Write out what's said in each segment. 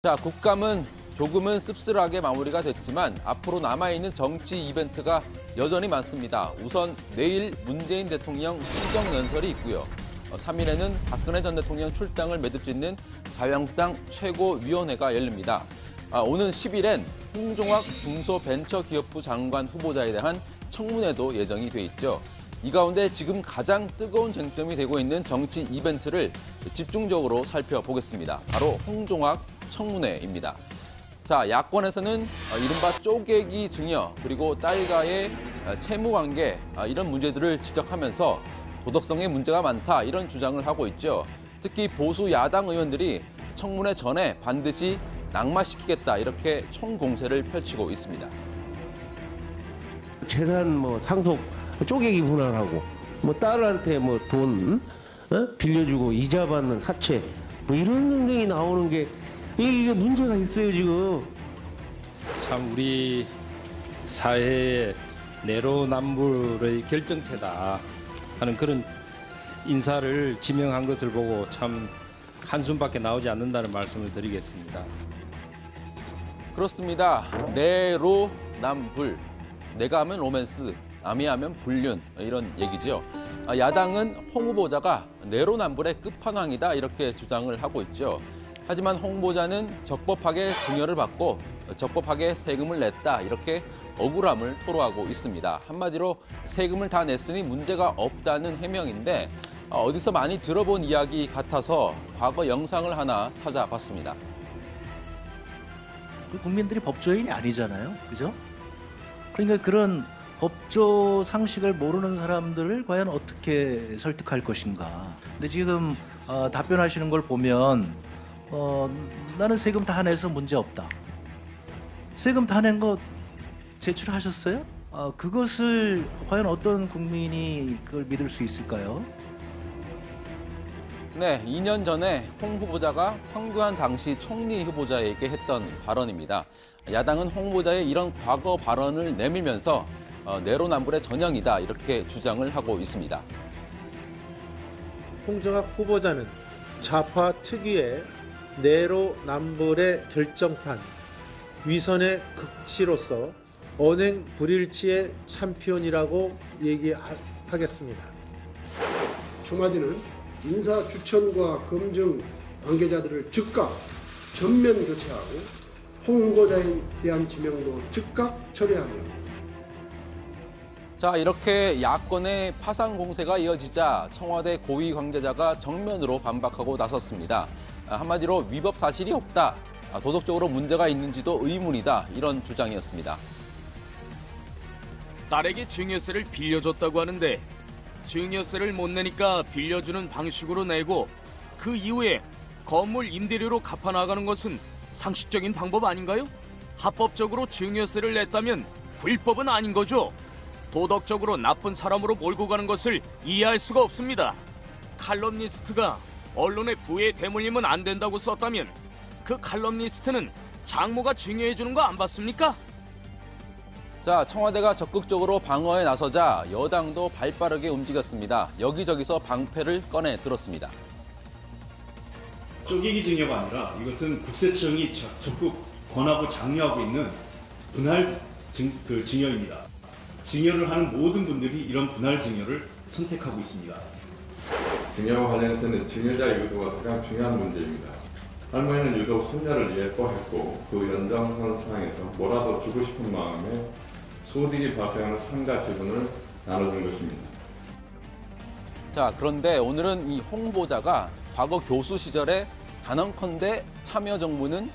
자, 국감은 조금은 씁쓸하게 마무리가 됐지만 앞으로 남아있는 정치 이벤트가 여전히 많습니다. 우선 내일 문재인 대통령 시정연설이 있고요. 3일에는 박근혜 전 대통령 출당을 매듭짓는 자유한국당 최고위원회가 열립니다. 오는 10일엔 홍종학 중소벤처기업부 장관 후보자에 대한 청문회도 예정이 돼 있죠. 이 가운데 지금 가장 뜨거운 쟁점이 되고 있는 정치 이벤트를 집중적으로 살펴보겠습니다. 바로 홍종학 청문회입니다. 자, 야권에서는 이른바 쪼개기 증여 그리고 딸과의 채무 관계 이런 문제들을 지적하면서 도덕성에 문제가 많다 이런 주장을 하고 있죠. 특히 보수 야당 의원들이 청문회 전에 반드시 낙마시키겠다 이렇게 총공세를 펼치고 있습니다. 재산 상속 쪼개기 분할하고 딸한테 돈 빌려주고 이자 받는 사채 이런 등등이 나오는 게 이게 문제가 있어요 지금. 참 우리 사회의 내로남불의 결정체다 하는 그런 인사를 지명한 것을 보고 참 한숨밖에 나오지 않는다는 말씀을 드리겠습니다. 그렇습니다. 내로남불. 내가 하면 로맨스, 남이 하면 불륜 이런 얘기죠. 야당은 홍 후보자가 내로남불의 끝판왕이다 이렇게 주장을 하고 있죠. 하지만 홍 후보자는 적법하게 증여를 받고 적법하게 세금을 냈다 이렇게 억울함을 토로하고 있습니다. 한마디로 세금을 다 냈으니 문제가 없다는 해명인데 어디서 많이 들어본 이야기 같아서 과거 영상을 하나 찾아봤습니다. 국민들이 법조인이 아니잖아요. 그죠? 그러니까 그런 법조 상식을 모르는 사람들을 과연 어떻게 설득할 것인가. 근데 지금 답변하시는 걸 보면 나는 세금 다 내서 문제 없다. 세금 다 낸 거 제출하셨어요? 그것을 과연 어떤 국민이 그걸 믿을 수 있을까요? 네, 2년 전에 홍 후보자가 황교안 당시 총리 후보자에게 했던 발언입니다. 야당은 홍 후보자의 이런 과거 발언을 내밀면서 내로남불의 전형이다 이렇게 주장을 하고 있습니다. 홍종학 후보자는 좌파 특유의 내로남불의 결정판, 위선의 극치로서 언행 불일치의 챔피언이라고 얘기하겠습니다. 청와대는 인사 추천과 검증 관계자들을 즉각 전면 교체하고 홍 후보자에 대한 지명도 즉각 철회하며. 자, 이렇게 야권의 파상 공세가 이어지자 청와대 고위 관계자가 정면으로 반박하고 나섰습니다. 한마디로 위법 사실이 없다. 도덕적으로 문제가 있는지도 의문이다. 이런 주장이었습니다. 딸에게 증여세를 빌려줬다고 하는데 증여세를 못 내니까 빌려주는 방식으로 내고 그 이후에 건물 임대료로 갚아나가는 것은 상식적인 방법 아닌가요? 합법적으로 증여세를 냈다면 불법은 아닌 거죠. 도덕적으로 나쁜 사람으로 몰고 가는 것을 이해할 수가 없습니다. 칼럼니스트가 언론의 부에 대물림은 안 된다고 썼다면 그 칼럼니스트는 장모가 증여해주는 거 안 봤습니까? 자, 청와대가 적극적으로 방어에 나서자 여당도 발빠르게 움직였습니다. 여기저기서 방패를 꺼내 들었습니다. 쪼개기 증여가 아니라 이것은 국세청이 적극 권하고 장려하고 있는 분할 증여입니다. 증여를 하는 모든 분들이 이런 분할 증여를 선택하고 있습니다. 증여와 관련해서는 증여자의 의도가 가장 중요한 문제입니다. 할머니는 유독 손녀를 예뻐했고 그 연장선상에서 뭐라도 주고 싶은 마음에 소득이 발생하는 상가 지분을 나눠준 것입니다. 자, 그런데 오늘은 이 홍 후보자가 과거 교수 시절에 단언컨대 참여정부는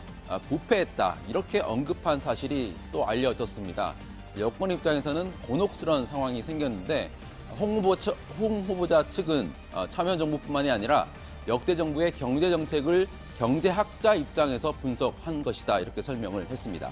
부패했다 이렇게 언급한 사실이 또 알려졌습니다. 여권 입장에서는 곤혹스러운 상황이 생겼는데 홍 후보자 측은 참여정부뿐만이 아니라 역대 정부의 경제정책을 경제학자 입장에서 분석한 것이다 이렇게 설명을 했습니다.